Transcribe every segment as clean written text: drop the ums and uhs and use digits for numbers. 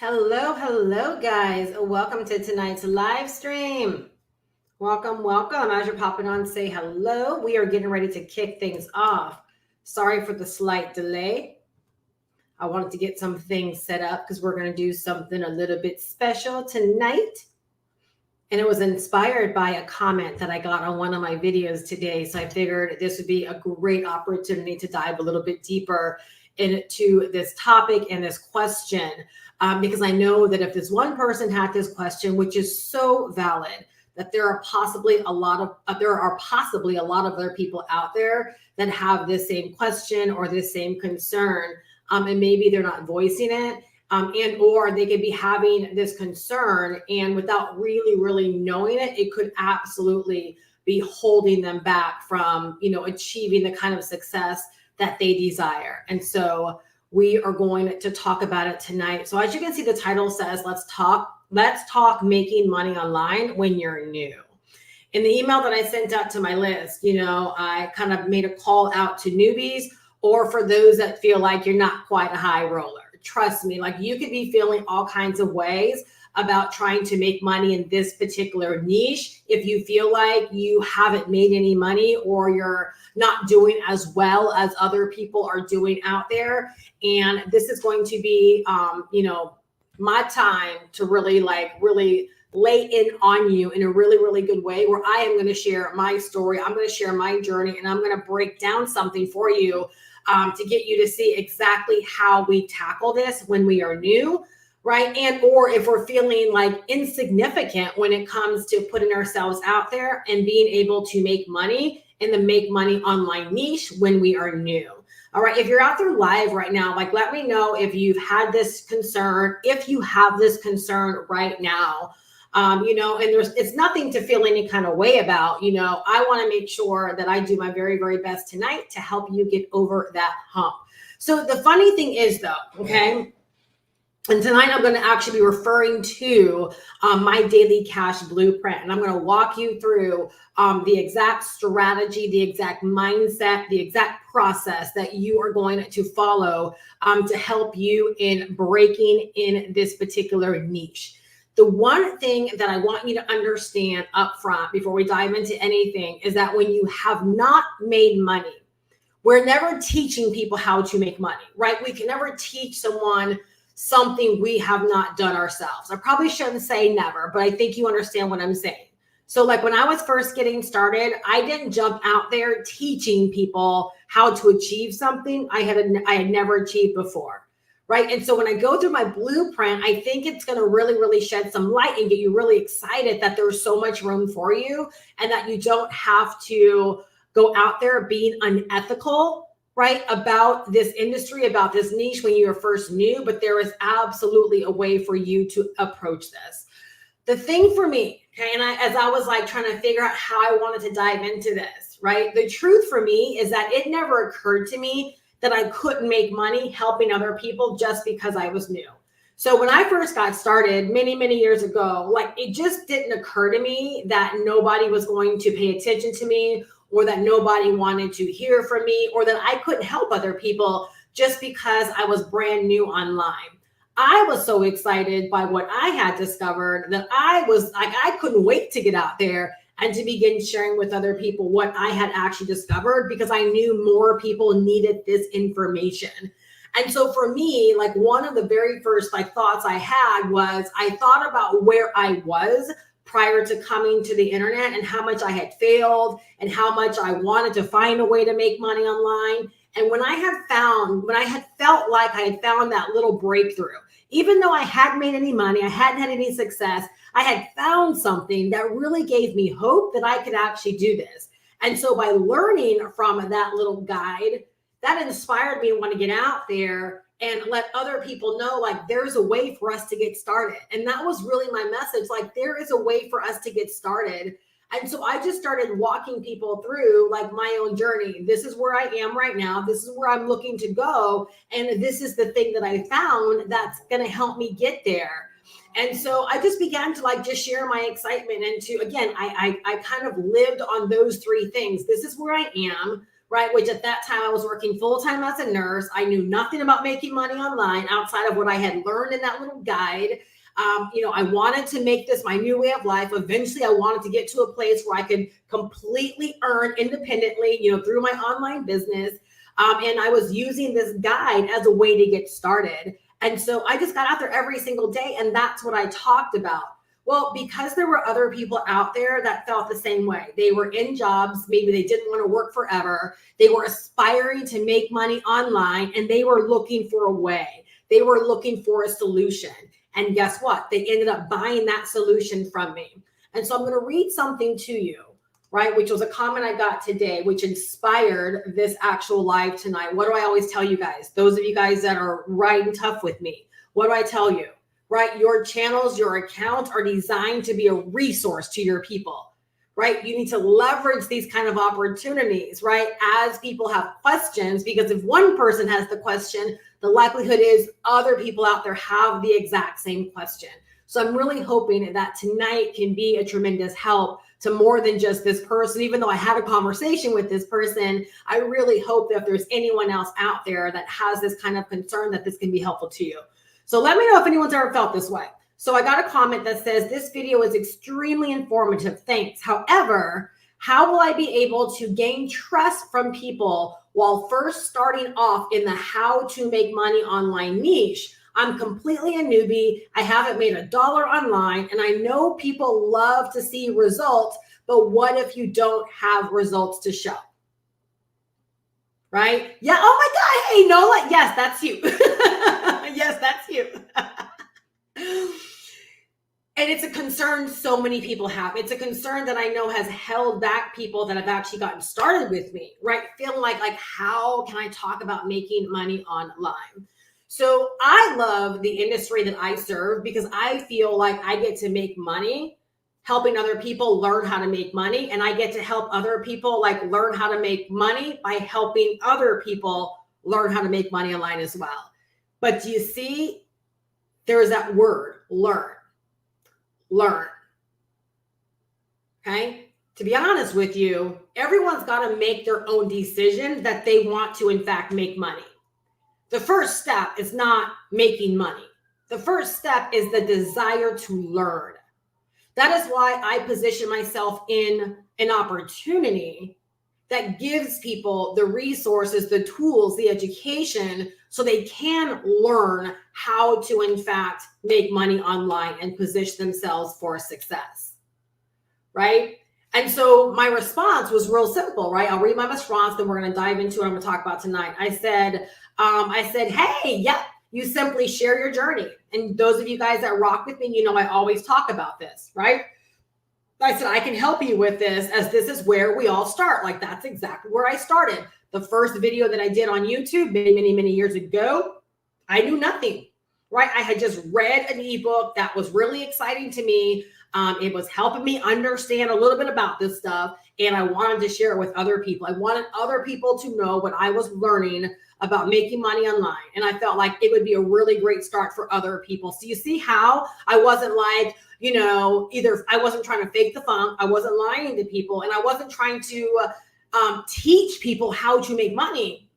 Hello, guys. Welcome to tonight's live stream. Welcome. As you're popping on, say hello. We are getting ready to kick things off. Sorry for the slight delay. I wanted to get some things set up because we're going to do something a little bit special tonight. And it was inspired by a comment that I got on one of my videos today. So I figured this would be a great opportunity to dive a little bit deeper into this topic and this question. Because I know that if this one person had this question, which is so valid, that there are possibly a lot of other people out there that have this same question or this same concern, and maybe they're not voicing it, and or they could be having this concern, and without really knowing it, it could absolutely be holding them back from achieving the kind of success that they desire. And so we are going to talk about it tonight. So as you can see, the title says, let's talk making money online when you're new. In the email that I sent out to my list, I kind of made a call out to newbies, or for those that feel like you're not quite a high roller. Trust me, like you could be feeling all kinds of ways about trying to make money in this particular niche. If you feel like you haven't made any money or you're not doing as well as other people are doing out there. And this is going to be, my time to really lay in on you in a really good way, where I am going to share my story. I'm going to share my journey, and I'm going to break down something for you to get you to see exactly how we tackle this when we are new, right? And or if we're feeling like insignificant when it comes to putting ourselves out there and being able to make money in the make money online niche when we are new. All right, if you're out there live right now, like let me know if you've had this concern, if you have this concern right now. And it's nothing to feel any kind of way about. I want to make sure that I do my very best tonight to help you get over that hump. So the funny thing is though, okay, and tonight I'm going to actually be referring to my daily cash blueprint, and I'm going to walk you through the exact strategy, the exact mindset, the exact process that you are going to follow to help you in breaking in this particular niche. The one thing that I want you to understand up front before we dive into anything is that when you have not made money, we're never teaching people how to make money, right? We can never teach someone something we have not done ourselves. I probably shouldn't say never, but I think you understand what I'm saying. So like when I was first getting started, I didn't jump out there teaching people how to achieve something I had never achieved before. Right. And so when I go through my blueprint, I think it's going to really shed some light and get you really excited that there's so much room for you and that you don't have to go out there being unethical, right, about this industry, about this niche when you were first new. But there is absolutely a way for you to approach this. The thing for me, okay, and as I was like trying to figure out how I wanted to dive into this, right, the truth for me is that it never occurred to me that I couldn't make money helping other people just because I was new. So when I first got started many years ago, like it just didn't occur to me that nobody was going to pay attention to me, or that nobody wanted to hear from me, or that I couldn't help other people just because I was brand new online. I was so excited by what I had discovered that I was like, I couldn't wait to get out there and to begin sharing with other people what I had actually discovered, because I knew more people needed this information. And so for me, like one of the very first thoughts I had was I thought about where I was prior to coming to the internet and how much I had failed and how much I wanted to find a way to make money online. And when I had felt like I had found that little breakthrough, even though I hadn't made any money, I hadn't had any success, I had found something that really gave me hope that I could actually do this. And so by learning from that little guide, that inspired me to want to get out there and let other people know, like, there's a way for us to get started. And that was really my message. Like, there is a way for us to get started. And so I just started walking people through like my own journey. This is where I am right now. This is where I'm looking to go. And this is the thing that I found that's going to help me get there. And so I just began to just share my excitement. And again, I kind of lived on those three things. This is where I am. right? Which at that time I was working full-time as a nurse. I knew nothing about making money online outside of what I had learned in that little guide. I wanted to make this my new way of life. Eventually, I wanted to get to a place where I could completely earn independently, through my online business. And I was using this guide as a way to get started. And so I just got out there every single day, and that's what I talked about. Well, because there were other people out there that felt the same way. They were in jobs, maybe they didn't want to work forever. They were aspiring to make money online, and they were looking for a way. They were looking for a solution. And guess what? They ended up buying that solution from me. And so I'm going to read something to you, right? Which was a comment I got today, which inspired this actual live tonight. What do I always tell you guys? Those of you guys that are riding tough with me, what do I tell you? Right? Your channels, your accounts are designed to be a resource to your people, right? You need to leverage these kind of opportunities, right? As people have questions, because if one person has the question, the likelihood is other people out there have the exact same question. So I'm really hoping that tonight can be a tremendous help to more than just this person. Even though I had a conversation with this person, I really hope that if there's anyone else out there that has this kind of concern, that this can be helpful to you. So let me know if anyone's ever felt this way. So I got a comment that says, this video is extremely informative. Thanks. However, how will I be able to gain trust from people while first starting off in the how to make money online niche? I'm completely a newbie. I haven't made $1 online, and I know people love to see results, but what if you don't have results to show? Right? Yeah. Oh my God. Hey, Nola. Yes, that's you. Yes, that's you. And it's a concern so many people have. It's a concern that I know has held back people that have actually gotten started with me, right? Feeling like how can I talk about making money online? So I love the industry that I serve because I feel like I get to make money helping other people learn how to make money. And I get to help other people learn how to make money by helping other people learn how to make money online as well. But do you see, there's that word, learn. Okay. To be honest with you, everyone's got to make their own decision that they want to, in fact, make money. The first step is not making money. The first step is the desire to learn. That is why I position myself in an opportunity that gives people the resources, the tools, the education, so they can learn how to, in fact, make money online and position themselves for success, right? And so my response was real simple, right? I'll read my response, then we're going to dive into what I'm going to talk about tonight. I said, hey, yep, you simply share your journey. And those of you guys that rock with me, I always talk about this, right? I said, I can help you with this, as this is where we all start. That's exactly where I started. The first video that I did on YouTube many years ago, I knew nothing, right? I had just read an ebook that was really exciting to me. It was helping me understand a little bit about this stuff, and I wanted to share it with other people. I wanted other people to know what I was learning about making money online. And I felt like it would be a really great start for other people. So you see how I wasn't either I wasn't trying to fake the funk, I wasn't lying to people, and I wasn't trying to teach people how to make money.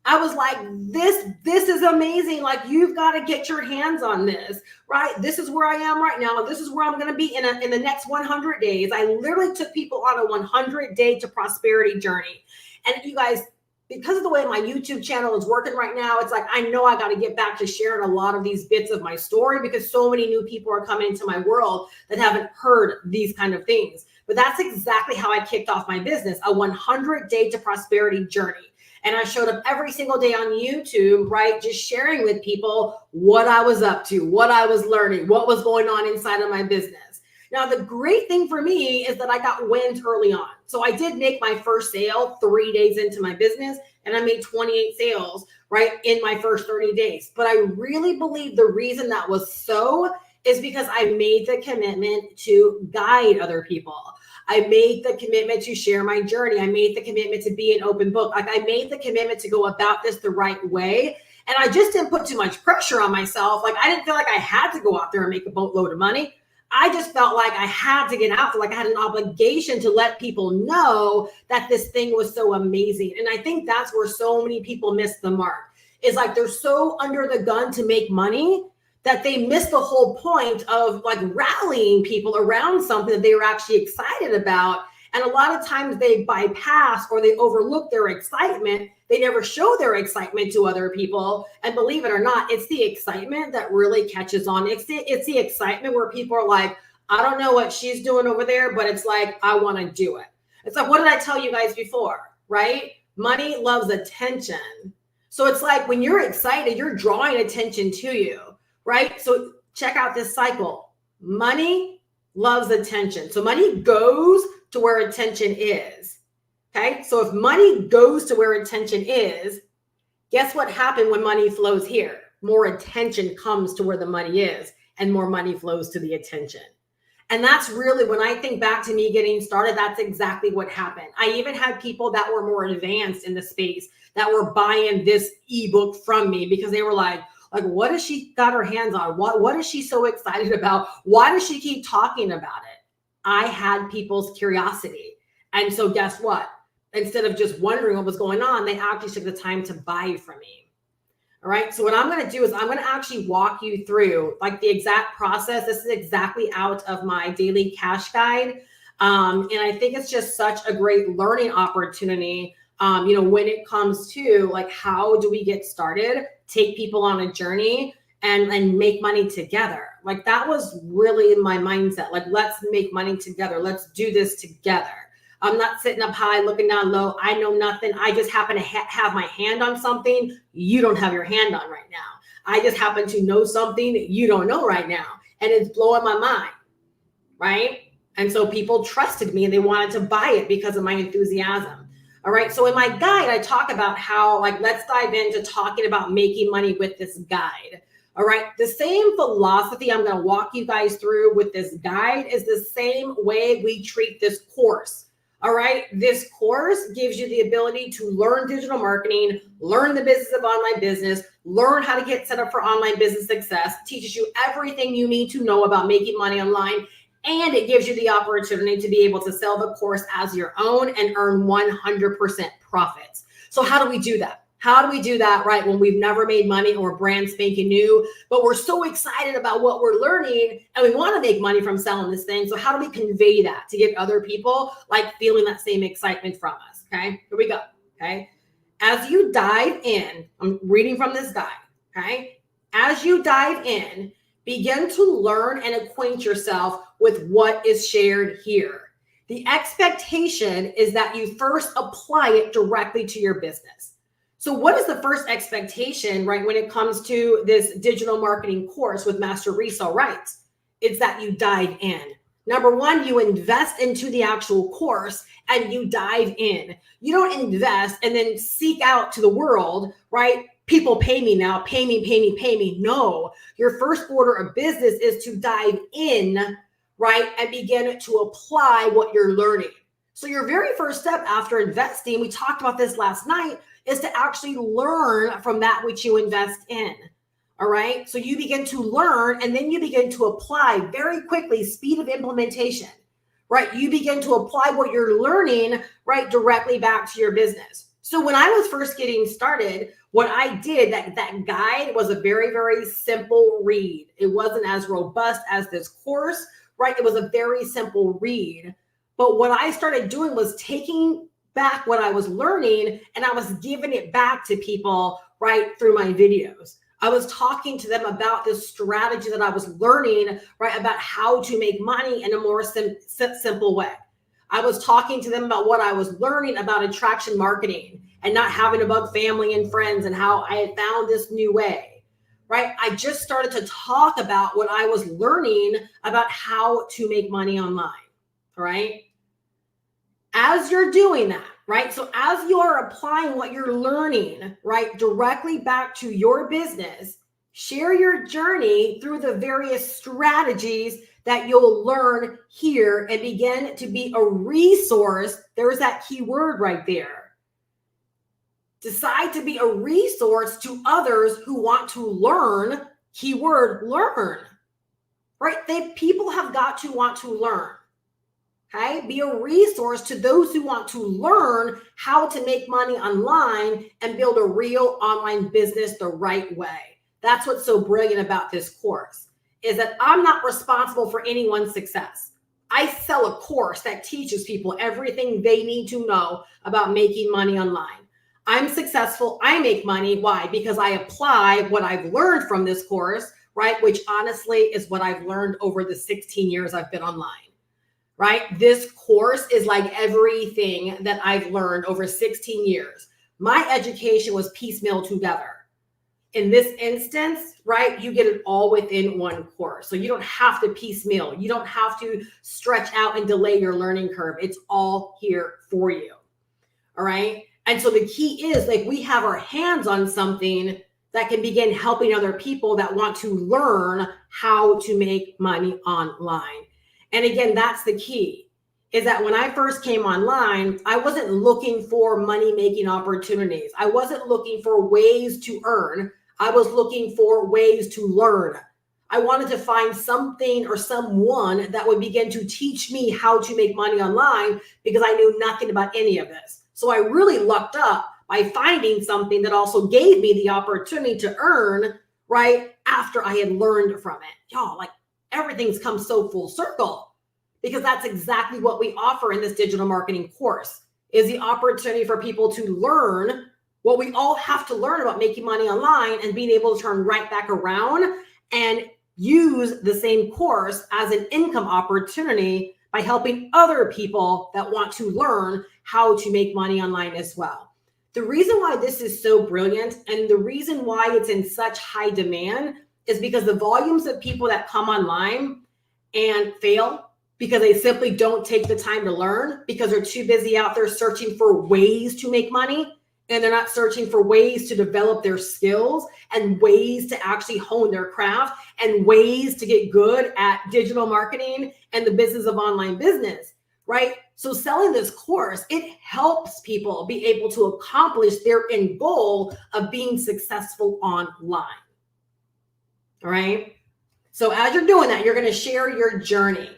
I was like, this is amazing. You've got to get your hands on this, right? This is where I am right now. This is where I'm going to be in the next 100 days. I literally took people on a 100-day to prosperity journey. And you guys, because of the way my YouTube channel is working right now, it's I know I got to get back to sharing a lot of these bits of my story, because so many new people are coming into my world that haven't heard these kind of things. But that's exactly how I kicked off my business, a 100-day to prosperity journey. And I showed up every single day on YouTube, right? Just sharing with people what I was up to, what I was learning, what was going on inside of my business. Now, the great thing for me is that I got wins early on. So I did make my first sale 3 days into my business, and I made 28 sales, right, in my first 30 days. But I really believe the reason that was so is because I made the commitment to guide other people. I made the commitment to share my journey. I made the commitment to be an open book. I made the commitment to go about this the right way. And I just didn't put too much pressure on myself. I didn't feel like I had to go out there and make a boatload of money. I just felt like I had to get out there, like I had an obligation to let people know that this thing was so amazing. And I think that's where so many people miss the mark. Is like they're so under the gun to make money that they miss the whole point of like rallying people around something that they were actually excited about. And a lot of times they bypass or they overlook their excitement. They never show their excitement to other people. And believe it or not, it's the excitement that really catches on. It's the excitement where people are like, I don't know what she's doing over there, but it's like, I want to do it. It's like, what did I tell you guys before, right? Money loves attention. So it's like when you're excited, you're drawing attention to you, right? So check out this cycle. Money loves attention. So money goes to where attention is. Okay. So if money goes to where attention is, guess what happened when money flows here? More attention comes to where the money is and more money flows to the attention. And that's really, when I think back to me getting started, that's exactly what happened. I even had people that were more advanced in the space that were buying this ebook from me because they were like, what has she got her hands on? What is she so excited about? Why does she keep talking about it? I had people's curiosity. And so guess what? Instead of just wondering what was going on, they actually took the time to buy from me. All right. So what I'm going to do is I'm going to actually walk you through like the exact process. This is exactly out of my daily cash guide. And I think it's just such a great learning opportunity, when it comes to like, how do we get started, take people on a journey and make money together. Like that was really my mindset. Like, let's make money together. Let's do this together. I'm not sitting up high, looking down low. I know nothing. I just happen to have my hand on something you don't have your hand on right now. I just happen to know something you don't know right now. And it's blowing my mind, right? And so people trusted me and they wanted to buy it because of my enthusiasm. All right. So in my guide, I talk about how, like, let's dive into talking about making money with this guide. All right. The same philosophy I'm going to walk you guys through with this guide is the same way we treat this course. All right. This course gives you the ability to learn digital marketing, learn the business of online business, learn how to get set up for online business success, teaches you everything you need to know about making money online. And it gives you the opportunity to be able to sell the course as your own and earn 100% profits. So how do we do that? How do we do that, right, when we've never made money or brand spanking new, but we're so excited about what we're learning and we want to make money from selling this thing? So how do we convey that to get other people like feeling that same excitement from us? Okay, here we go. Okay, as you dive in, I'm reading from this guide. Okay, as you dive in, begin to learn and acquaint yourself with what is shared here. The expectation is that you first apply it directly to your business. So what is the first expectation, right, when it comes to this digital marketing course with Master Resale Rights? It's that you dive in. Number one, you invest into the actual course and you dive in. You don't invest and then seek out to the world, right? People pay me now, pay me, pay me, pay me. No, your first order of business is to dive in, right, and begin to apply what you're learning. So your very first step after investing, we talked about this last night, is to actually learn from that which you invest in. All right. So you begin to learn and then you begin to apply very quickly, speed of implementation, right? You begin to apply what you're learning, right, directly back to your business. So when I was first getting started, what I did, that guide was a very, very simple read. It wasn't as robust as this course, right? It was a very simple read. But what I started doing was taking back what I was learning and I was giving it back to people, right, through my videos. I was talking to them about this strategy that I was learning, right, about how to make money in a more simple way. I was talking to them about what I was learning about attraction marketing and not having to bug family and friends and how I had found this new way, right? I just started to talk about what I was learning about how to make money online, right? As you're doing that, right? So as you are applying what you're learning, right, directly back to your business, share your journey through the various strategies that you'll learn here and begin to be a resource. There's that key word right there. Decide to be a resource to others who want to learn, keyword learn. right? People have got to want to learn. Okay, be a resource to those who want to learn how to make money online and build a real online business the right way. That's what's so brilliant about this course, is that I'm not responsible for anyone's success. I sell a course that teaches people everything they need to know about making money online. I'm successful. I make money. Why? Because I apply what I've learned from this course, right? Which honestly is what I've learned over the 16 years I've been online. Right? This course is like everything that I've learned over 16 years. My education was piecemeal together. In this instance, right, you get it all within one course. So you don't have to piecemeal. You don't have to stretch out and delay your learning curve. It's all here for you. All right. And so the key is, like, we have our hands on something that can begin helping other people that want to learn how to make money online. And again, that's the key, is that when I first came online, I wasn't looking for money-making opportunities. I wasn't looking for ways to earn. I was looking for ways to learn. I wanted to find something or someone that would begin to teach me how to make money online, because I knew nothing about any of this. So I really lucked up by finding something that also gave me the opportunity to earn right after I had learned from it. Y'all, like, everything's come so full circle, because that's exactly what we offer in this digital marketing course, is the opportunity for people to learn what we all have to learn about making money online, and being able to turn right back around and use the same course as an income opportunity by helping other people that want to learn how to make money online as well. The reason why this is so brilliant, and the reason why it's in such high demand, is because the volumes of people that come online and fail because they simply don't take the time to learn, because they're too busy out there searching for ways to make money, and they're not searching for ways to develop their skills and ways to actually hone their craft and ways to get good at digital marketing and the business of online business, right? So selling this course, it helps people be able to accomplish their end goal of being successful online. All right. So as you're doing that, you're going to share your journey.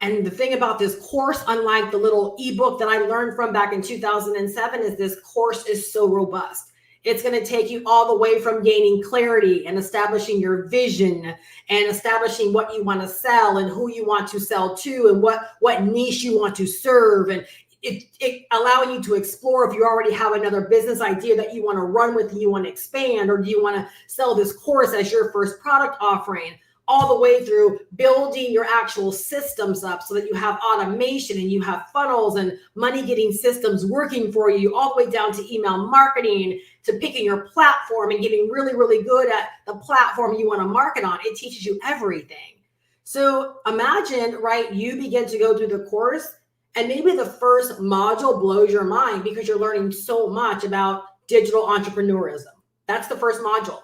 And the thing about this course, unlike the little ebook that I learned from back in 2007, is this course is so robust. It's going to take you all the way from gaining clarity and establishing your vision and establishing what you want to sell and who you want to sell to and what niche you want to serve, and it allowing you to explore if you already have another business idea that you want to run with and you want to expand, or do you want to sell this course as your first product offering, all the way through building your actual systems up so that you have automation and you have funnels and money getting systems working for you, all the way down to email marketing, to picking your platform and getting really, really good at the platform you want to market on. It teaches you everything. So imagine, right, you begin to go through the course, and maybe the first module blows your mind because you're learning so much about digital entrepreneurism. That's the first module,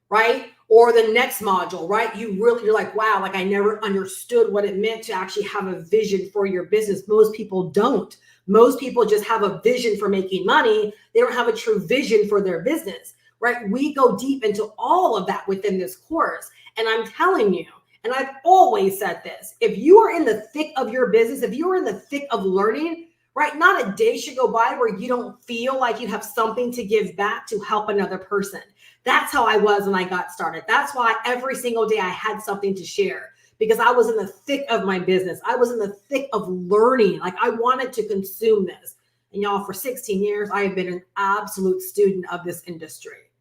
right? Or the next module, right? You're like, wow, like I never understood what it meant to actually have a vision for your business. Most people don't. Most people just have a vision for making money. They don't have a true vision for their business, right? We go deep into all of that within this course. And I'm telling you, and I've always said this, if you are in the thick of your business, if you are in the thick of learning, right, not a day should go by where you don't feel like you have something to give back to help another person. That's how I was when I got started. That's why every single day I had something to share, because I was in the thick of my business. I was in the thick of learning. Like, I wanted to consume this. And y'all, for 16 years, I have been an absolute student of this industry,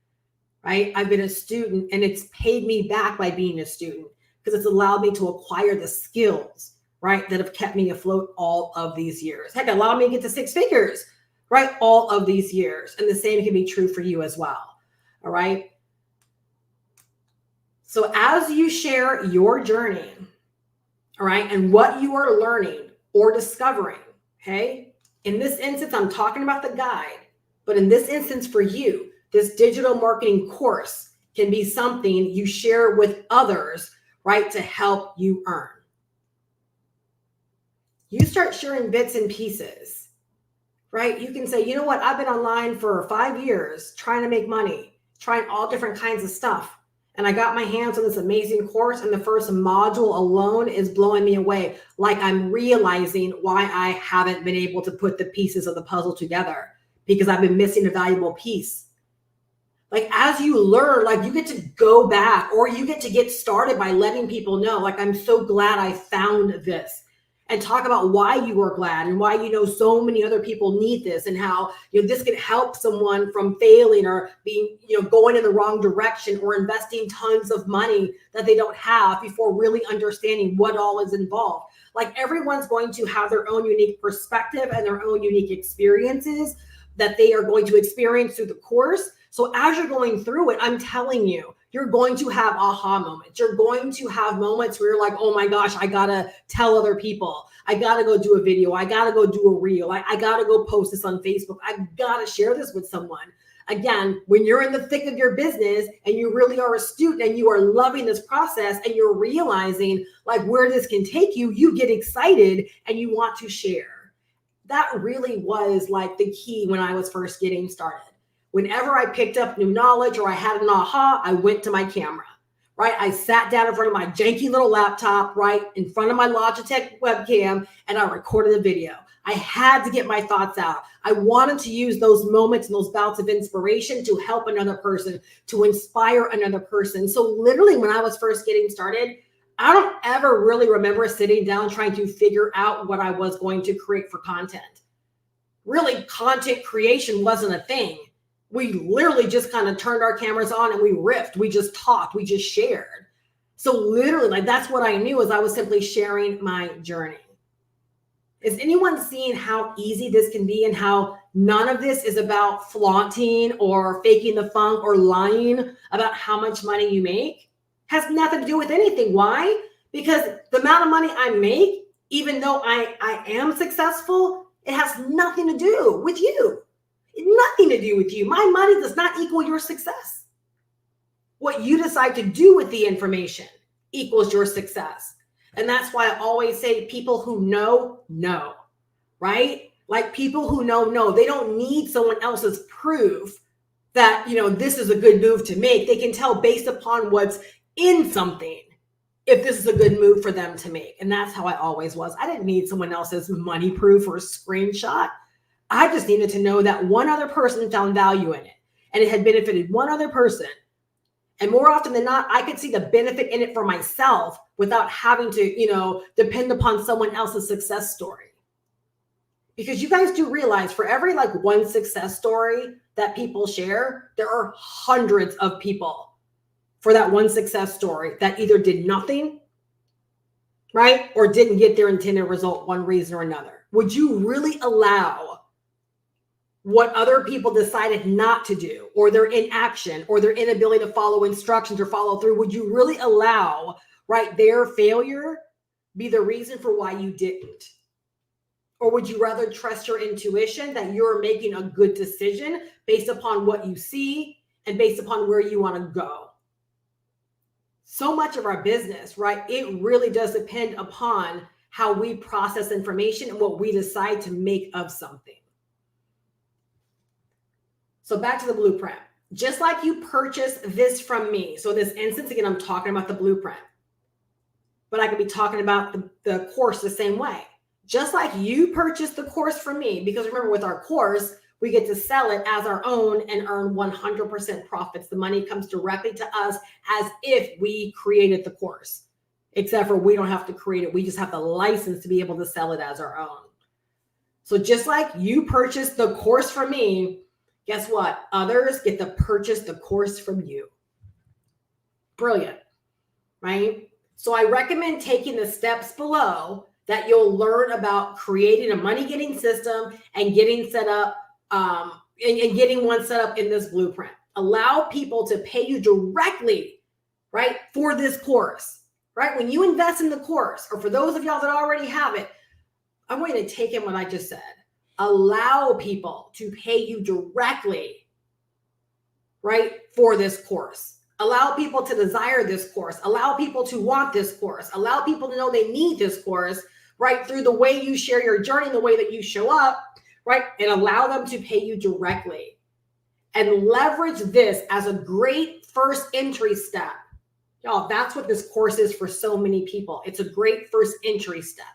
right? I've been a student, and it's paid me back by being a student, because it's allowed me to acquire the skills, right, that have kept me afloat all of these years. Heck, it allowed me to get to 6 figures, right, all of these years. And the same can be true for you as well. All right. So as you share your journey, all right, and what you are learning or discovering, okay, in this instance, I'm talking about the guide, but in this instance for you, this digital marketing course can be something you share with others, right, to help you earn. You start sharing bits and pieces, right? You can say, you know what, I've been online for 5 years trying to make money, trying all different kinds of stuff. And I got my hands on this amazing course, and the first module alone is blowing me away. Like I'm realizing why I haven't been able to put the pieces of the puzzle together, because I've been missing a valuable piece. Like as you learn, like you get to go back, or you get to get started by letting people know, like, I'm so glad I found this, and talk about why you were glad and why, so many other people need this, and how, this could help someone from failing or being, going in the wrong direction, or investing tons of money that they don't have before really understanding what all is involved. Like everyone's going to have their own unique perspective and their own unique experiences that they are going to experience through the course. So as you're going through it, I'm telling you, you're going to have aha moments. You're going to have moments where you're like, oh my gosh, I gotta tell other people. I gotta go do a video. I gotta go do a reel. I gotta go post this on Facebook. I gotta share this with someone. Again, when you're in the thick of your business and you really are a student and you are loving this process and you're realizing like where this can take you, you get excited and you want to share. That really was like the key when I was first getting started. Whenever I picked up new knowledge or I had an aha, I went to my camera, right? I sat down in front of my janky little laptop, right? In front of my Logitech webcam, and I recorded a video. I had to get my thoughts out. I wanted to use those moments and those bouts of inspiration to help another person, to inspire another person. So literally when I was first getting started, I don't ever really remember sitting down trying to figure out what I was going to create for content. Really, content creation wasn't a thing. We literally just kind of turned our cameras on and we riffed. We just talked. We just shared. So literally, like that's what I knew, is I was simply sharing my journey. Is anyone seeing how easy this can be, and how none of this is about flaunting or faking the funk or lying about how much money you make? Has nothing to do with anything. Why? Because the amount of money I make, even though I am successful, it has nothing to do with you. Nothing to do with you. My money does not equal your success. What you decide to do with the information equals your success. And that's why I always say people who know, right? Like people who know, they don't need someone else's proof that, this is a good move to make. They can tell based upon what's in something if this is a good move for them to make. And that's how I always was. I didn't need someone else's money proof or screenshot. I just needed to know that one other person found value in it and it had benefited one other person. And more often than not, I could see the benefit in it for myself without having to, depend upon someone else's success story. Because you guys do realize for every like one success story that people share, there are hundreds of people for that one success story that either did nothing, right? Or didn't get their intended result one reason or another. Would you really allow what other people decided not to do, or their inaction, or their inability to follow instructions or follow through? Would you really allow, right, their failure be the reason for why you didn't? Or would you rather trust your intuition that you're making a good decision based upon what you see and based upon where you want to go? So much of our business, right, it really does depend upon how we process information and what we decide to make of something. So back to the blueprint. Just like you purchase this from me. So in this instance, again, I'm talking about the blueprint. But I could be talking about the course the same way. Just like you purchase the course from me, because remember, with our course, we get to sell it as our own and earn 100% profits. The money comes directly to us as if we created the course. Except for we don't have to create it. We just have the license to be able to sell it as our own. So just like you purchase the course from me, guess what? Others get to purchase the course from you. Brilliant, right? So I recommend taking the steps below that you'll learn about creating a money-getting system and getting set up and getting one set up in this blueprint. Allow people to pay you directly, right, for this course, right? When you invest in the course, or for those of y'all that already have it, I'm going to take in what I just said. Allow people to pay you directly, right, for this course. Allow people to desire this course. Allow people to want this course. Allow people to know they need this course, right, through the way you share your journey, the way that you show up, right, and allow them to pay you directly. And leverage this as a great first entry step Y'all, that's what this course is for so many people. It's a great first entry step.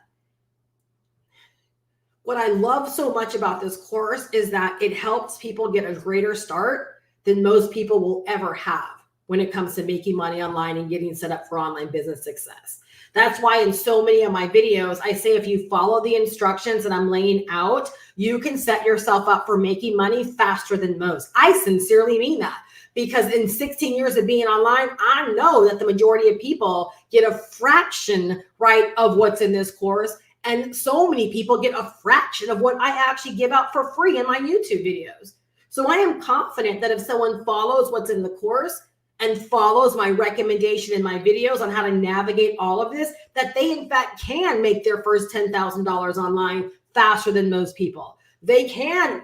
What I love so much about this course is that it helps people get a greater start than most people will ever have when it comes to making money online and getting set up for online business success. That's why in so many of my videos, I say if you follow the instructions that I'm laying out, you can set yourself up for making money faster than most. I sincerely mean that, because in 16 years of being online, I know that the majority of people get a fraction, right, of what's in this course. And so many people get a fraction of what I actually give out for free in my YouTube videos. So I am confident that if someone follows what's in the course and follows my recommendation in my videos on how to navigate all of this, that they in fact can make their first $10,000 online faster than most people. They can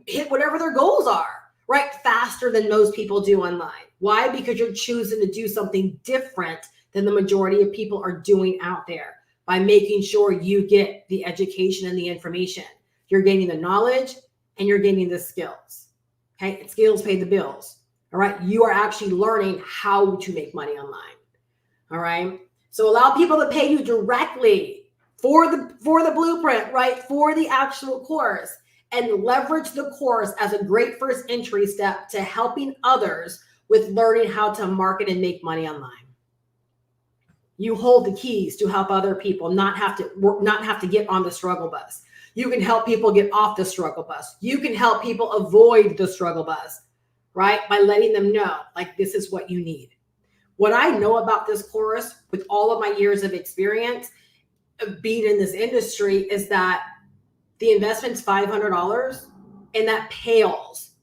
hit whatever their goals are, right, faster than most people do online. Why? Because you're choosing to do something different than the majority of people are doing out there. By making sure you get the education and the information. You're gaining the knowledge and you're gaining the skills. Okay, and skills pay the bills. All right, you are actually learning how to make money online. All right, so allow people to pay you directly for the blueprint, right, for the actual course, and leverage the course as a great first entry step to helping others with learning how to market and make money online. You hold the keys to help other people not have to get on the struggle bus. You can help people get off the struggle bus. You can help people avoid the struggle bus, right? By letting them know, like, this is what you need. What I know about this course with all of my years of experience of being in this industry is that the investment's $500 and that pales,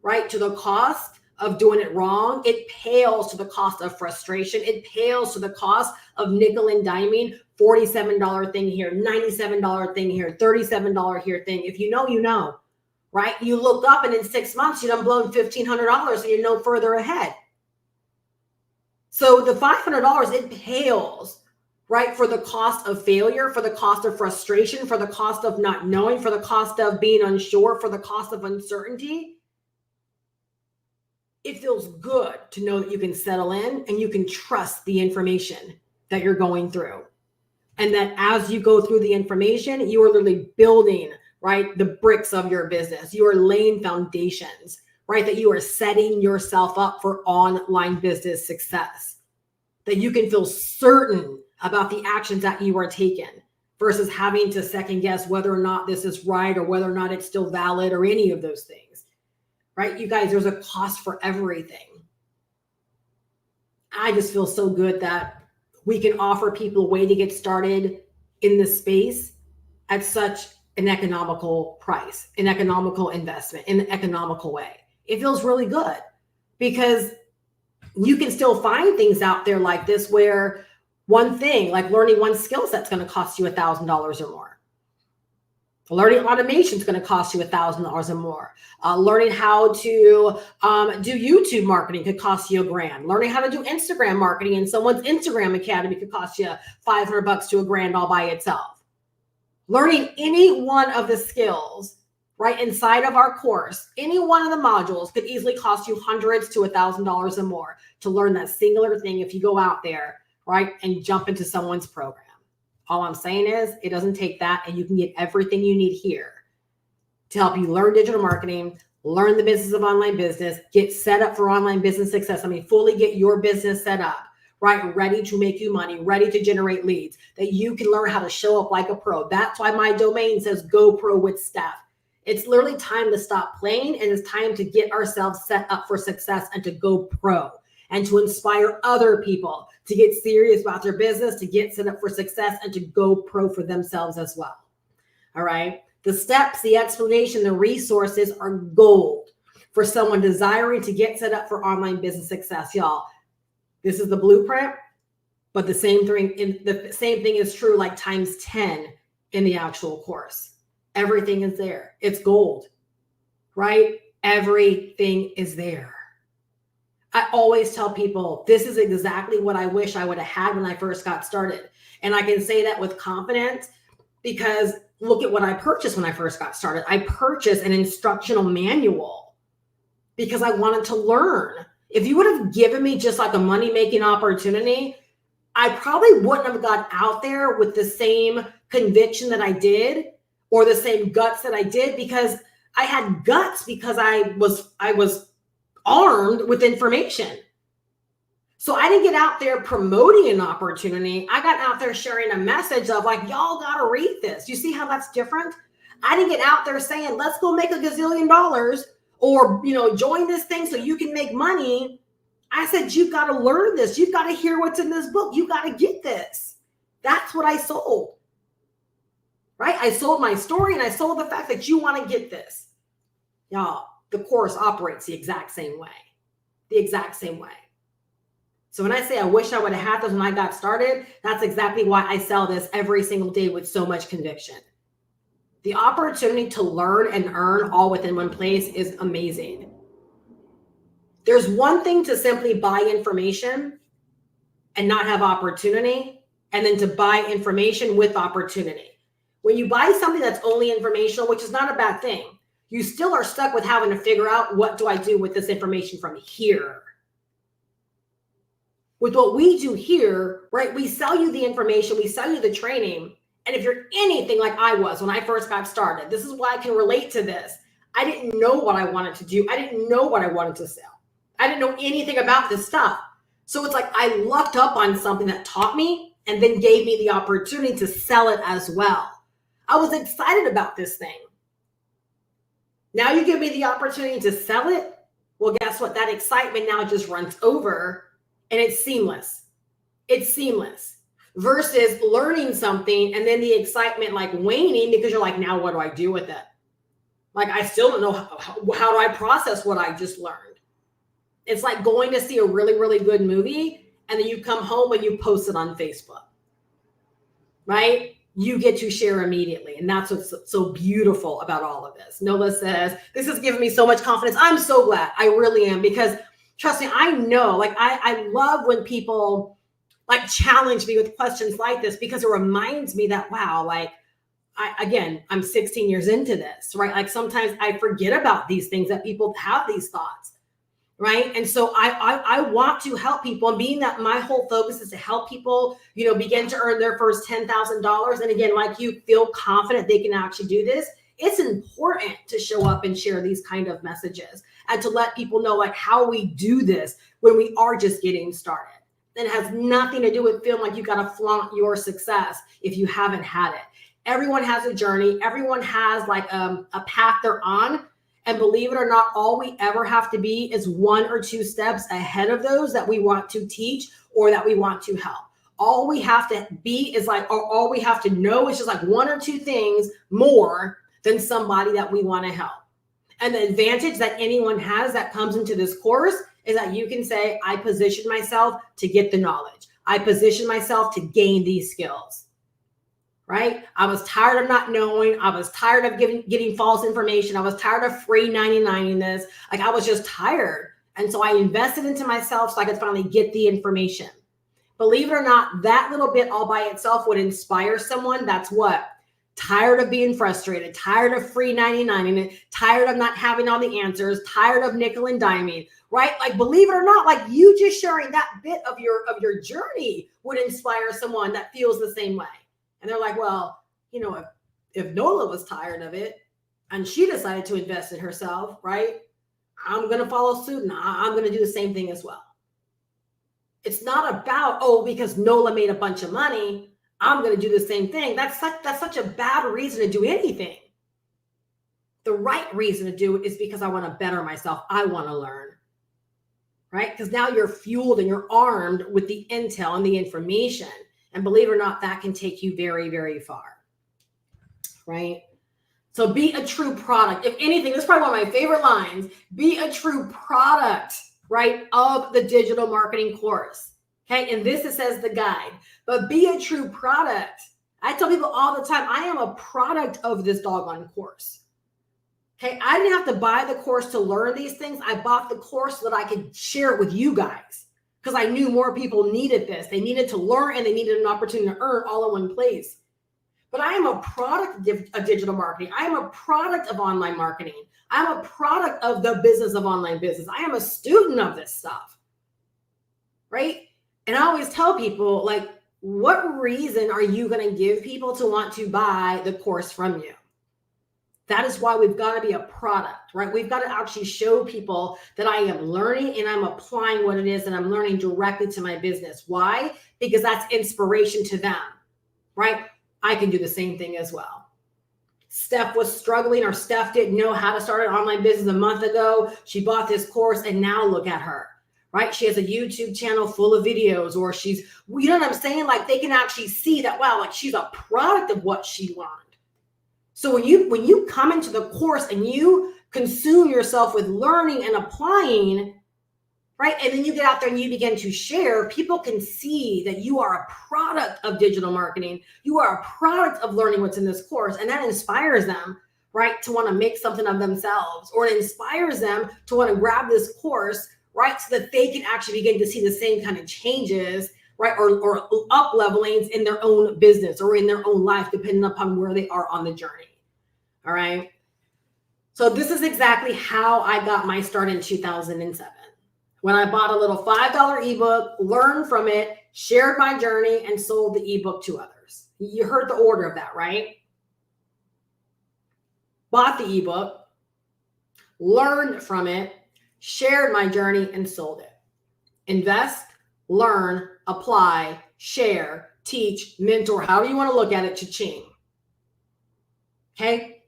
right, to the cost of doing it wrong. It pales to the cost of frustration. It pales to the cost of nickel and diming, $47 thing here, $97 thing here, $37 here thing. If you know, you know, right? You look up and in 6 months, you done blown $1,500 and you're no further ahead. So the $500, it pales, right, for the cost of failure, for the cost of frustration, for the cost of not knowing, for the cost of being unsure, for the cost of uncertainty. It feels good to know that you can settle in and you can trust the information that you're going through. And that as you go through the information, you are literally building, right, the bricks of your business. You are laying foundations, right, that you are setting yourself up for online business success. That you can feel certain about the actions that you are taking versus having to second guess whether or not this is right or whether or not it's still valid or any of those things. Right? You guys, there's a cost for everything. I just feel so good that we can offer people a way to get started in this space at such an economical price, an economical investment, in an economical way. It feels really good because you can still find things out there like this where one thing, like learning one skill set, is going to cost you $1,000 or more. Learning automation is going to cost you $1,000 or more. Learning how to do YouTube marketing could cost you $1,000. Learning how to do Instagram marketing in someone's Instagram academy could cost you $500 to $1,000 all by itself. Learning any one of the skills right inside of our course, any one of the modules could easily cost you hundreds to $1,000 or more to learn that singular thing if you go out there, right, and jump into someone's program. All I'm saying is it doesn't take that, and you can get everything you need here to help you learn digital marketing, learn the business of online business, get set up for online business success. I mean, fully get your business set up, right? Ready to make you money, ready to generate leads, that you can learn how to show up like a pro. That's why my domain says Go Pro with Steph. It's literally time to stop playing, and it's time to get ourselves set up for success and to go pro and to inspire other people to get serious about their business, to get set up for success, and to go pro for themselves as well. All right. The steps, the explanation, the resources are gold for someone desiring to get set up for online business success, y'all. This is the blueprint, but the same thing is true like times 10 in the actual course. Everything is there. It's gold, right? Everything is there. I always tell people this is exactly what I wish I would have had when I first got started. And I can say that with confidence because look at what I purchased when I first got started. I purchased an instructional manual because I wanted to learn If you would have given me just like a money-making opportunity, I probably wouldn't have got out there with the same conviction that I did or the same guts that I did, because I had guts because I was armed with information. So I didn't get out there promoting an opportunity. I got out there sharing a message of like, y'all got to read this. You see how that's different? I didn't get out there saying, let's go make $1 gazillion or, join this thing so you can make money. I said, you've got to learn this. You've got to hear what's in this book. You got to get this. That's what I sold, right? I sold my story and I sold the fact that you want to get this. Y'all, the course operates the exact same way, So when I say I wish I would have had this when I got started, that's exactly why I sell this every single day with so much conviction. The opportunity to learn and earn all within one place is amazing. There's one thing to simply buy information and not have opportunity, and then to buy information with opportunity. When you buy something that's only informational, which is not a bad thing, you still are stuck with having to figure out, what do I do with this information from here? With what we do here, right? We sell you the information, we sell you the training. And if you're anything like I was when I first got started, this is why I can relate to this. I didn't know what I wanted to do. I didn't know what I wanted to sell. I didn't know anything about this stuff. So it's like I lucked up on something that taught me and then gave me the opportunity to sell it as well. I was excited about this thing. Now you give me the opportunity to sell it. Well, guess what? That excitement now just runs over and it's seamless. It's seamless versus learning something and then the excitement like waning because you're like, now what do I do with it? Like, I still don't know how do I process what I just learned? It's like going to see a really, really good movie and then you come home and you post it on Facebook, right? You get to share immediately. And that's what's so beautiful about all of this. Nola says, this has given me so much confidence. I'm so glad. I really am, because trust me, I know, like, I love when people like challenge me with questions like this, because it reminds me that, wow, like, I'm 16 years into this, right? Like sometimes I forget about these things, that people have these thoughts, right? And so I want to help people, and being that my whole focus is to help people, begin to earn their first $10,000. And again, like, you feel confident they can actually do this. It's important to show up and share these kind of messages and to let people know like how we do this when we are just getting started. It has nothing to do with feeling like you got to flaunt your success if you haven't had it. Everyone has a journey. Everyone has like a path they're on. And believe it or not, all we ever have to be is 1 or 2 steps ahead of those that we want to teach or that we want to help. All we have to be is like, or all we have to know is just like 1 or 2 things more than somebody that we want to help. And the advantage that anyone has that comes into this course is that you can say, I position myself to get the knowledge. I position myself to gain these skills, right? I was tired of not knowing. I was tired of getting false information. I was tired of free 99ing this. Like, I was just tired. And so I invested into myself so I could finally get the information. Believe it or not, that little bit all by itself would inspire someone that's what? Tired of being frustrated, tired of free 99ing, tired of not having all the answers, tired of nickel and diming, right? Like, believe it or not, like, you just sharing that bit of your journey would inspire someone that feels the same way. And they're like, well, if Nola was tired of it and she decided to invest in herself, right? I'm going to follow suit and I'm going to do the same thing as well. It's not about, because Nola made a bunch of money, I'm going to do the same thing. That's such a bad reason to do anything. The right reason to do it is because I want to better myself. I want to learn, right? Because now you're fueled and you're armed with the intel and the information. And believe it or not, that can take you very, very far, right? So be a true product. If anything, this is probably one of my favorite lines. Be a true product, right, of the digital marketing course. Okay, and this, it says the guide, but be a true product. I tell people all the time, I am a product of this doggone course. Okay, I didn't have to buy the course to learn these things. I bought the course so that I could share it with you guys, because I knew more people needed this. They needed to learn and they needed an opportunity to earn all in one place. But I am a product of digital marketing. I am a product of online marketing. I'm a product of the business of online business. I am a student of this stuff, right? And I always tell people, like, what reason are you going to give people to want to buy the course from you? That is why we've got to be a product, right? We've got to actually show people that I am learning and I'm applying what it is and I'm learning directly to my business. Why? Because that's inspiration to them, right? I can do the same thing as well. Steph was struggling, or Steph didn't know how to start an online business a month ago. She bought this course and now look at her, right? She has a YouTube channel full of videos, or she's, you know what I'm saying? Like, they can actually see that, wow, like she's a product of what she learned. So when you come into the course and you consume yourself with learning and applying, right? And then you get out there and you begin to share, people can see that you are a product of digital marketing. You are a product of learning what's in this course. And that inspires them, right, to want to make something of themselves, or it inspires them to want to grab this course, right, so that they can actually begin to see the same kind of changes, right, or up levelings in their own business or in their own life, depending upon where they are on the journey. All right. So this is exactly how I got my start in 2007. When I bought a little $5 ebook, learned from it, shared my journey, and sold the ebook to others. You heard the order of that, right? Bought the ebook, learned from it, shared my journey, and sold it. Invest, learn, apply, share, teach, mentor, however you want to look at it, cha-ching. Okay?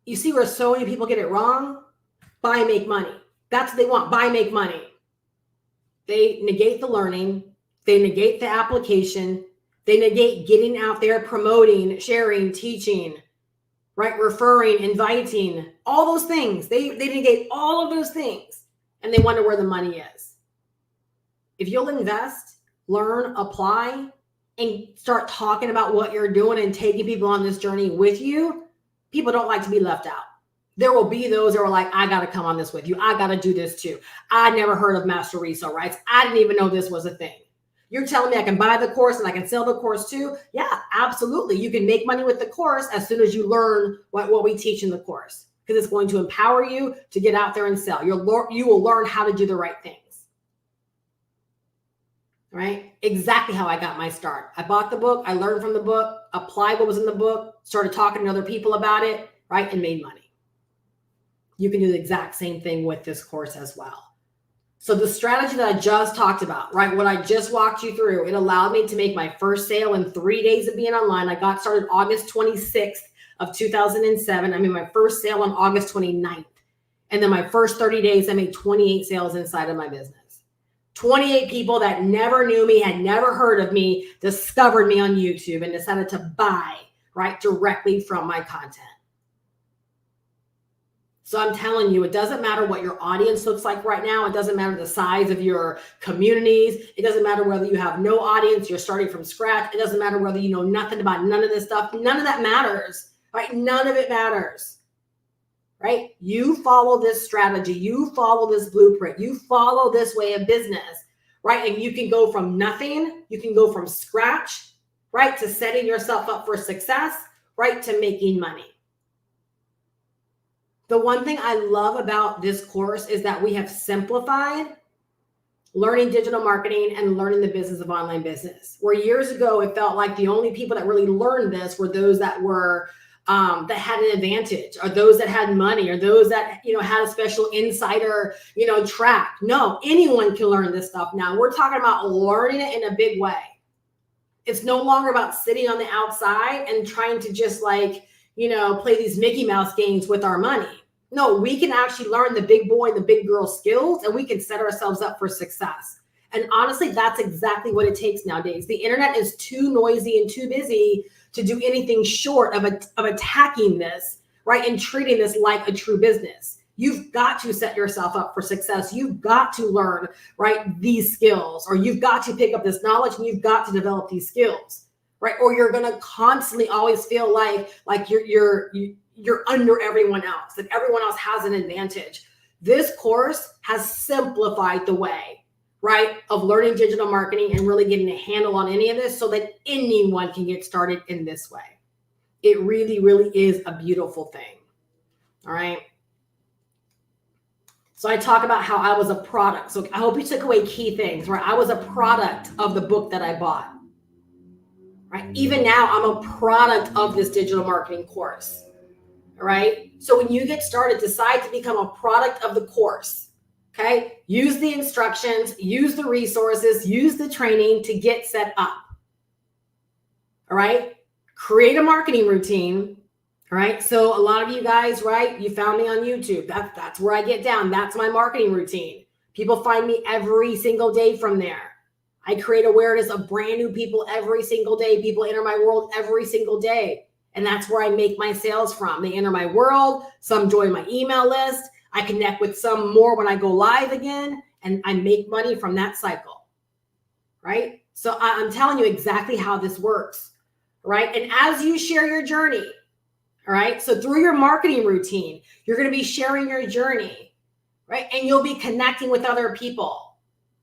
You see where so many people get it wrong? Buy, make money. That's what they want. Buy, make money. They negate the learning. They negate the application. They negate getting out there, promoting, sharing, teaching, right? Referring, inviting, all those things. They negate all of those things, and they wonder where the money is. If you'll invest, learn, apply, and start talking about what you're doing and taking people on this journey with you, people don't like to be left out. There will be those that are like, I got to come on this with you. I got to do this too. I never heard of master resale rights. I didn't even know this was a thing. You're telling me I can buy the course and I can sell the course too? Yeah, absolutely. You can make money with the course as soon as you learn what we teach in the course, because it's going to empower you to get out there and sell. You will learn how to do the right things. Right? Exactly how I got my start. I bought the book. I learned from the book, applied what was in the book, started talking to other people about it, right? And made money. You can do the exact same thing with this course as well. So the strategy that I just talked about, right, what I just walked you through, it allowed me to make my first sale in 3 days of being online. I got started August 26th of 2007. I made my first sale on August 29th. And then my first 30 days, I made 28 sales inside of my business. 28 people that never knew me, had never heard of me, discovered me on YouTube and decided to buy, right, directly from my content. So I'm telling you, it doesn't matter what your audience looks like right now. It doesn't matter the size of your communities. It doesn't matter whether you have no audience, you're starting from scratch. It doesn't matter whether you know nothing about none of this stuff. None of that matters, right? None of it matters, right? You follow this strategy. You follow this blueprint. You follow this way of business, right? And you can go from nothing. You can go from scratch, right, to setting yourself up for success, right, to making money. The one thing I love about this course is that we have simplified learning digital marketing and learning the business of online business. Where years ago, it felt like the only people that really learned this were those that were that had an advantage, or those that had money, or those that, you know, had a special insider, you know, track. No, anyone can learn this stuff now. We're talking about learning it in a big way. It's no longer about sitting on the outside and trying to just, like, you know, play these Mickey Mouse games with our money. No, we can actually learn the big boy and the big girl skills, and we can set ourselves up for success. And honestly, that's exactly what it takes nowadays. The internet is too noisy and too busy to do anything short of attacking this, right, and treating this like a true business. You've got to set yourself up for success. You've got to learn, right, these skills, or you've got to pick up this knowledge, and you've got to develop these skills, right? Or you're going to constantly always feel like you're under everyone else, that everyone else has an advantage. This course has simplified the way, right, of learning digital marketing and really getting a handle on any of this so that anyone can get started in this way. It really, really is a beautiful thing. All right. So I talk about how I was a product. So I hope you took away key things, right? I was a product of the book that I bought, right? Even now, I'm a product of this digital marketing course, all right? So when you get started, decide to become a product of the course, okay? Use the instructions, use the resources, use the training to get set up, all right? Create a marketing routine. All right. So a lot of you guys, right? You found me on YouTube. That's where I get down. That's my marketing routine. People find me every single day from there. I create awareness of brand new people every single day. People enter my world every single day. And that's where I make my sales from. They enter my world. Some join my email list. I connect with some more when I go live again. And I make money from that cycle. Right? So I'm telling you exactly how this works. Right? And as you share your journey, all right. So through your marketing routine, you're going to be sharing your journey, right? And you'll be connecting with other people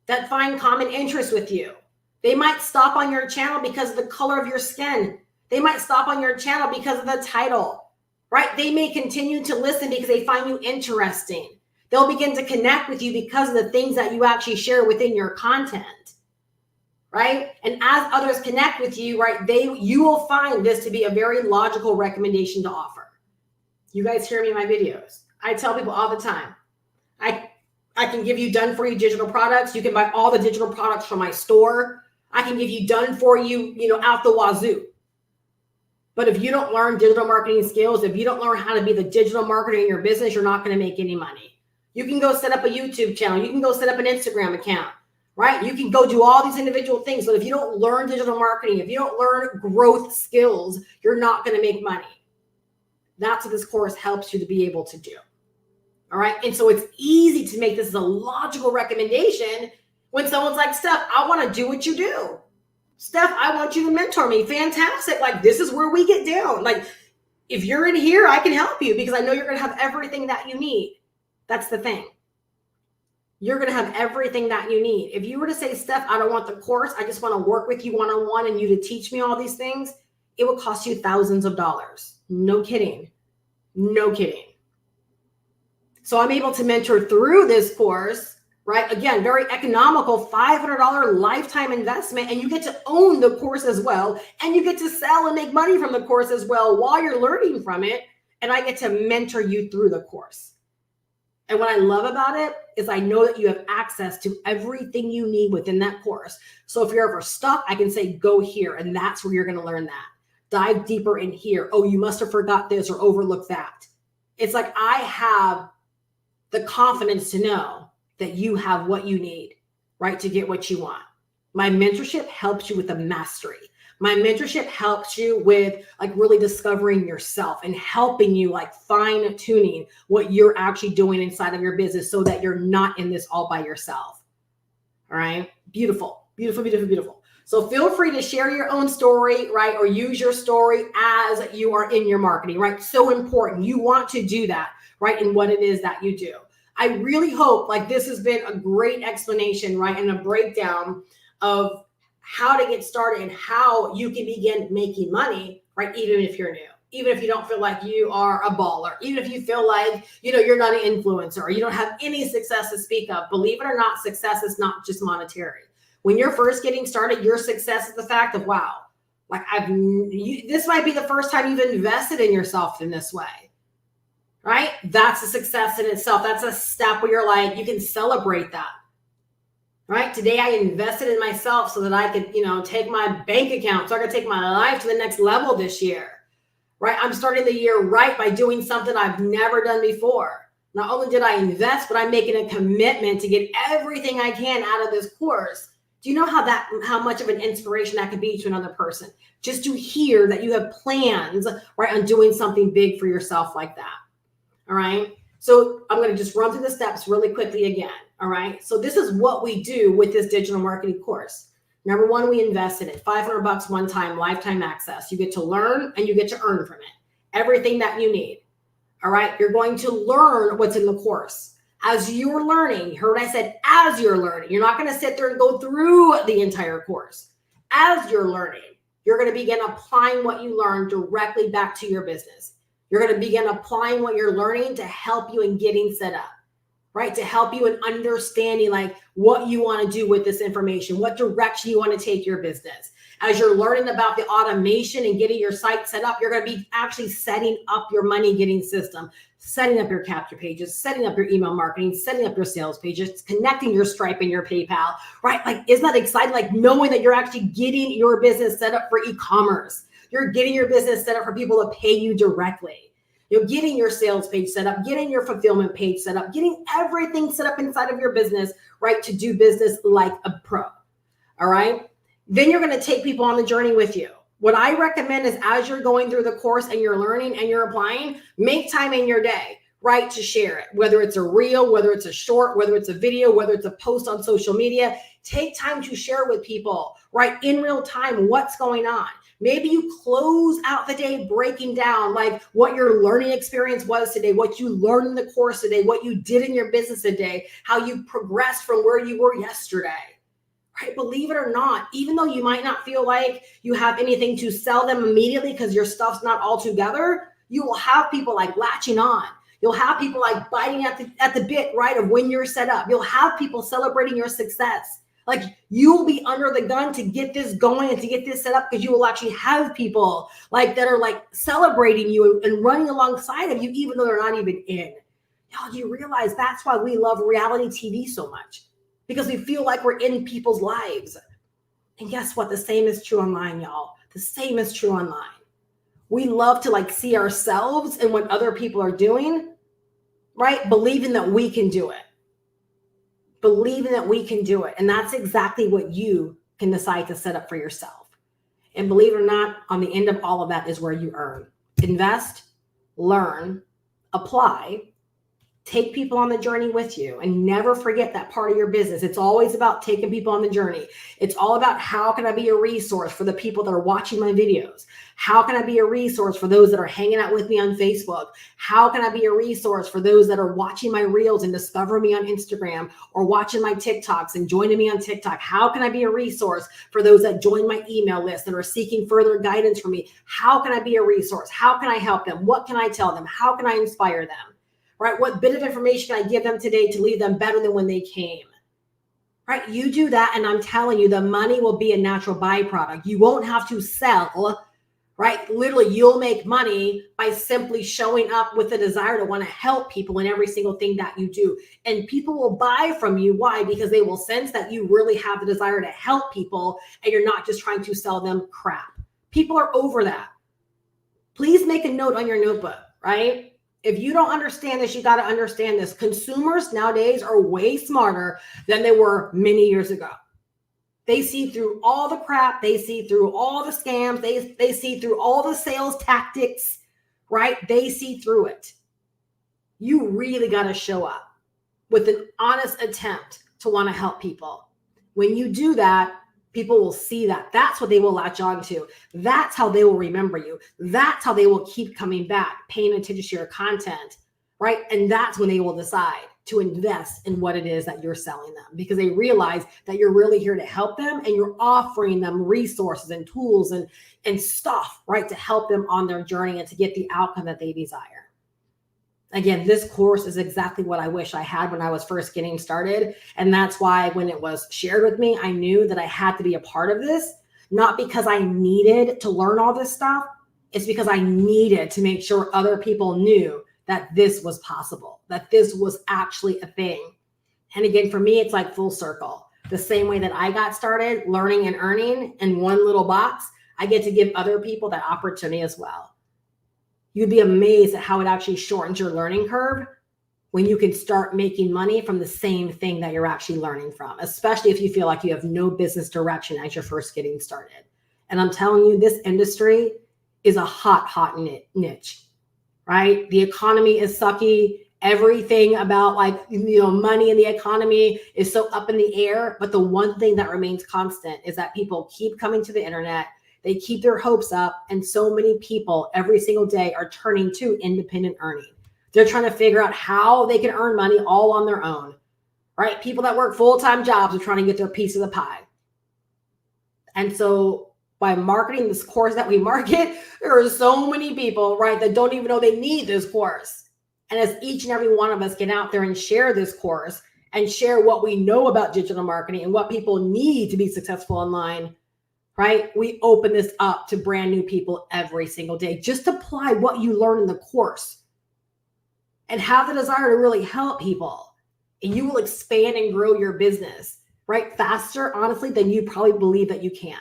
that find common interests with you. They might stop on your channel because of the color of your skin. They might stop on your channel because of the title, right? They may continue to listen because they find you interesting. They'll begin to connect with you because of the things that you actually share within your content. Right? And as others connect with you, right, you will find this to be a very logical recommendation to offer. You guys hear me in my videos. I tell people all the time, I can give you done for you digital products. You can buy all the digital products from my store. I can give you done for you, out the wazoo. But if you don't learn digital marketing skills, if you don't learn how to be the digital marketer in your business, you're not going to make any money. You can go set up a YouTube channel. You can go set up an Instagram account. Right? You can go do all these individual things, but if you don't learn digital marketing, if you don't learn growth skills, you're not going to make money. That's what this course helps you to be able to do. All right. And so it's easy to make this as a logical recommendation when someone's like, Steph, I want to do what you do. Steph, I want you to mentor me. Fantastic. Like, this is where we get down. Like, if you're in here, I can help you because I know you're going to have everything that you need. That's the thing. You're going to have everything that you need. If you were to say, Steph, I don't want the course, I just want to work with you one-on-one and you to teach me all these things, it will cost you thousands of dollars. No kidding. No kidding. So I'm able to mentor through this course, right? Again, very economical, $500 lifetime investment, and you get to own the course as well, and you get to sell and make money from the course as well while you're learning from it, and I get to mentor you through the course. And what I love about it is I know that you have access to everything you need within that course. So if you're ever stuck, I can say, go here. And that's where you're going to learn that. Dive deeper in here. Oh, you must have forgot this or overlooked that. It's like I have the confidence to know that you have what you need, right, to get what you want. My mentorship helps you with the mastery. My mentorship helps you with like really discovering yourself and helping you like fine tuning what you're actually doing inside of your business so that you're not in this all by yourself. All right. Beautiful, beautiful, beautiful, beautiful. So feel free to share your own story, right? Or use your story as you are in your marketing, right? So important. You want to do that, right? In what it is that you do. I really hope like this has been a great explanation, right? And a breakdown of how to get started and how you can begin making money, right? Even if you're new, even if you don't feel like you are a baller, even if you feel like, you're not an influencer or you don't have any success to speak of. Believe it or not, success is not just monetary. When you're first getting started, your success is the fact of, wow, like this might be the first time you've invested in yourself in this way, right? That's a success in itself. That's a step where you're like, you can celebrate that. Right? Today, I invested in myself so that I could, take my bank account, so I could take my life to the next level this year. Right? I'm starting the year right by doing something I've never done before. Not only did I invest, but I'm making a commitment to get everything I can out of this course. Do you know how much of an inspiration that could be to another person? Just to hear that you have plans, right, on doing something big for yourself like that. All right. So I'm going to just run through the steps really quickly again. All right. So this is what we do with this digital marketing course. Number one, we invest in it. $500 one time, lifetime access. You get to learn and you get to earn from it. Everything that you need. All right. You're going to learn what's in the course. As you're learning, you heard what I said, as you're learning, you're not going to sit there and go through the entire course. As you're learning, you're going to begin applying what you learned directly back to your business. You're going to begin applying what you're learning to help you in getting set up. right? To help you in understanding like what you want to do with this information, what direction you want to take your business. As you're learning about the automation and getting your site set up, you're going to be actually setting up your money getting system, setting up your capture pages, setting up your email marketing, setting up your sales pages, connecting your Stripe and your PayPal, right? Like, isn't that exciting? Like knowing that you're actually getting your business set up for e-commerce. You're getting your business set up for people to pay you directly. You're getting your sales page set up, getting your fulfillment page set up, getting everything set up inside of your business, right? To do business like a pro. All right. Then you're going to take people on the journey with you. What I recommend is as you're going through the course and you're learning and you're applying, make time in your day, right, to share it. Whether it's a reel, whether it's a short, whether it's a video, whether it's a post on social media, take time to share with people, right, in real time what's going on. Maybe you close out the day breaking down like what your learning experience was today, what you learned in the course today, what you did in your business today, how you progressed from where you were yesterday. Right? Believe it or not, even though you might not feel like you have anything to sell them immediately because your stuff's not all together, you will have people like latching on. You'll have people like biting at the bit, right, of when you're set up. You'll have people celebrating your success. Like you'll be under the gun to get this going and to get this set up because you will actually have people like that are like celebrating you and running alongside of you, even though they're not even in. Y'all, you realize that's why we love reality TV so much. Because we feel like we're in people's lives. And guess what? The same is true online, y'all. The same is true online. We love to like see ourselves in what other people are doing, right? Believing that we can do it. Believing that we can do it. And that's exactly what you can decide to set up for yourself. And believe it or not, on the end of all of that is where you earn. Invest, learn, apply, take people on the journey with you, and never forget that part of your business. It's always about taking people on the journey. It's all about how can I be a resource for the people that are watching my videos? How can I be a resource for those that are hanging out with me on Facebook? How can I be a resource for those that are watching my reels and discovering me on Instagram or watching my TikToks and joining me on TikTok? How can I be a resource for those that join my email list that are seeking further guidance from me? How can I be a resource? How can I help them? What can I tell them? How can I inspire them? Right? What bit of information can I give them today to leave them better than when they came? Right? You do that, and I'm telling you, the money will be a natural byproduct. You won't have to sell, right? Literally, you'll make money by simply showing up with a desire to want to help people in every single thing that you do. And people will buy from you. Why? Because they will sense that you really have the desire to help people and you're not just trying to sell them crap. People are over that. Please make a note on your notebook, right? If you don't understand this, you got to understand this. Consumers nowadays are way smarter than they were many years ago. They see through all the crap. They see through all the scams. They see through all the sales tactics, right? They see through it. You really got to show up with an honest attempt to want to help people. When you do that, people will see that. That's what they will latch on to. That's how they will remember you. That's how they will keep coming back, paying attention to your content, right? And that's when they will decide to invest in what it is that you're selling them, because they realize that you're really here to help them and you're offering them resources and tools and stuff, right, to help them on their journey and to get the outcome that they desire. Again, this course is exactly what I wish I had when I was first getting started. And that's why when it was shared with me, I knew that I had to be a part of this, not because I needed to learn all this stuff. It's because I needed to make sure other people knew that this was possible, that this was actually a thing. And again, for me, it's like full circle. The same way that I got started learning and earning in one little box, I get to give other people that opportunity as well. You'd be amazed at how it actually shortens your learning curve when you can start making money from the same thing that you're actually learning from, especially if you feel like you have no business direction as you're first getting started. And I'm telling you, this industry is a hot niche, right? The economy is sucky. Everything about money in the economy is so up in the air. But the one thing that remains constant is that people keep coming to the internet. They keep their hopes up, and so many people every single day are turning to independent earning. They're trying to figure out how they can earn money all on their own, right? People that work full-time jobs are trying to get their piece of the pie. And so by marketing this course that we market, there are so many people, right, that don't even know they need this course. And as each and every one of us get out there and share this course and share what we know about digital marketing and what people need to be successful online, right? We open this up to brand new people every single day. Just apply what you learn in the course and have the desire to really help people. And you will expand and grow your business, right? Faster, honestly, than you probably believe that you can.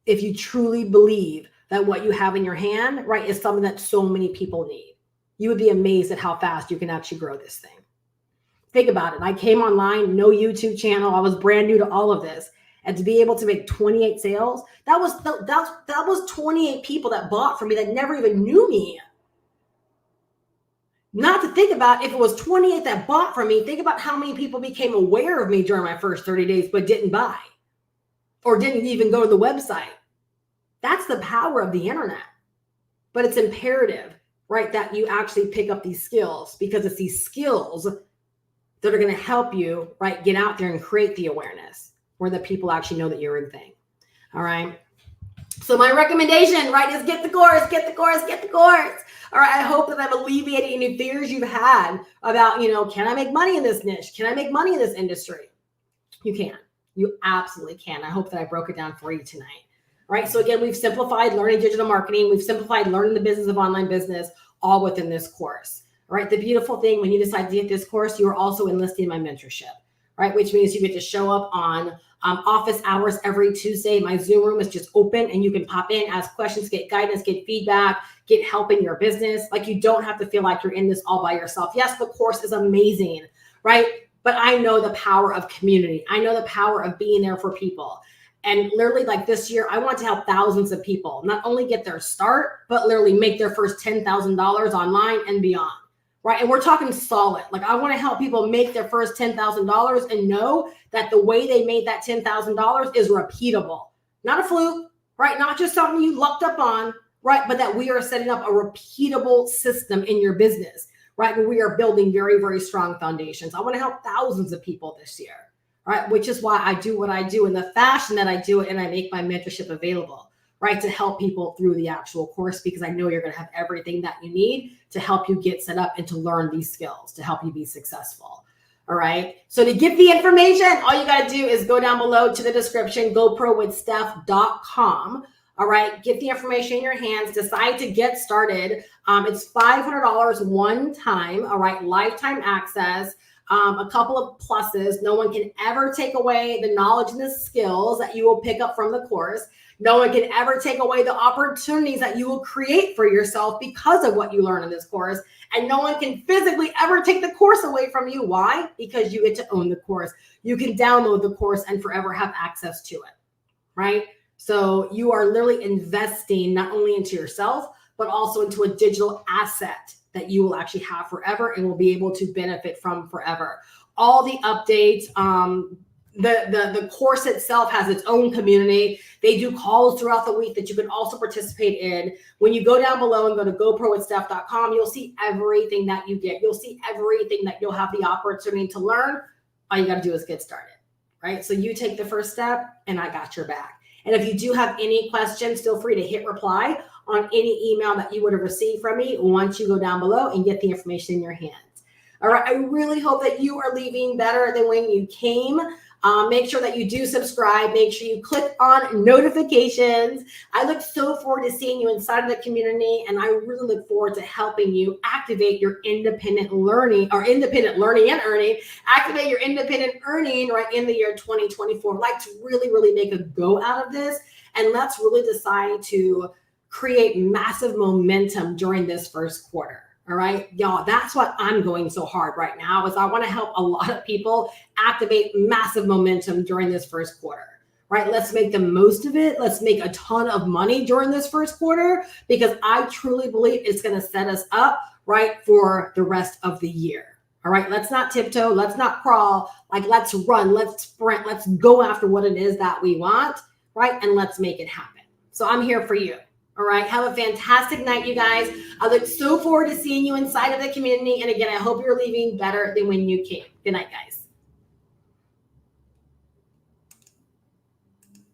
If you truly believe that what you have in your hand, right, is something that so many people need. You would be amazed at how fast you can actually grow this thing. Think about it. I came online, no YouTube channel. I was brand new to all of this. And to be able to make 28 sales, that was 28 people that bought from me that never even knew me. Not to think about if it was 28 that bought from me, think about how many people became aware of me during my first 30 days, but didn't buy or didn't even go to the website. That's the power of the internet. But it's imperative, right, that you actually pick up these skills, because it's these skills that are going to help you, right, get out there and create the awareness where the people actually know that you're a thing. All right. So my recommendation, right, is get the course, get the course, get the course. All right. I hope that I've alleviated any fears you've had about, can I make money in this niche? Can I make money in this industry? You can. You absolutely can. I hope that I broke it down for you tonight. All right. So again, we've simplified learning digital marketing. We've simplified learning the business of online business, all within this course. All right. The beautiful thing, when you decide to get this course, you are also enlisting my mentorship, right? Which means you get to show up on office hours every Tuesday. My Zoom room is just open and you can pop in, ask questions, get guidance, get feedback, get help in your business. Like, you don't have to feel like you're in this all by yourself. Yes, the course is amazing, right? But I know the power of community. I know the power of being there for people. And literally, like this year, I want to help thousands of people not only get their start, but literally make their first $10,000 online and beyond. Right. And we're talking solid. Like, I want to help people make their first $10,000 and know that the way they made that $10,000 is repeatable, not a fluke, right? Not just something you lucked up on, right? But that we are setting up a repeatable system in your business, right? Where we are building very, very strong foundations. I want to help thousands of people this year, right? Which is why I do what I do in the fashion that I do it. And I make my mentorship available, right, to help people through the actual course, because I know you're going to have everything that you need to help you get set up and to learn these skills to help you be successful. All right. So to get the information, all you got to do is go down below to the description, GoProWithSteph.com. All right. Get the information in your hands. Decide to get started. It's $500 one time. All right. Lifetime access. A couple of pluses. No one can ever take away the knowledge and the skills that you will pick up from the course. No one can ever take away the opportunities that you will create for yourself because of what you learn in this course. And no one can physically ever take the course away from you. Why? Because you get to own the course. You can download the course and forever have access to it, right? So you are literally investing not only into yourself, but also into a digital asset that you will actually have forever and will be able to benefit from forever. All the updates, the course itself has its own community. They do calls throughout the week that you can also participate in. When you go down below and go to GoProWithSteph.com, you'll see everything that you get. You'll see everything that you'll have the opportunity to learn. All you got to do is get started, right? So you take the first step and I got your back. And if you do have any questions, feel free to hit reply on any email that you would have received from me once you go down below and get the information in your hands. All right. I really hope that you are leaving better than when you came. Make sure that you do subscribe. Make sure you click on notifications. I look so forward to seeing you inside of the community, and I really look forward to helping you activate your independent learning and earning. Activate your independent earning right in the year 2024. Let's really, really make a go out of this, and let's really decide to create massive momentum during this first quarter. All right, y'all, that's what I'm going so hard right now is I want to help a lot of people activate massive momentum during this first quarter, right? Let's make the most of it. Let's make a ton of money during this first quarter, because I truly believe it's going to set us up, right, for the rest of the year. All right, let's not tiptoe. Let's not crawl. Like, let's run. Let's sprint. Let's go after what it is that we want, right? And let's make it happen. So I'm here for you. All right. Have a fantastic night, you guys. I look so forward to seeing you inside of the community. And again, I hope you're leaving better than when you came. Good night, guys.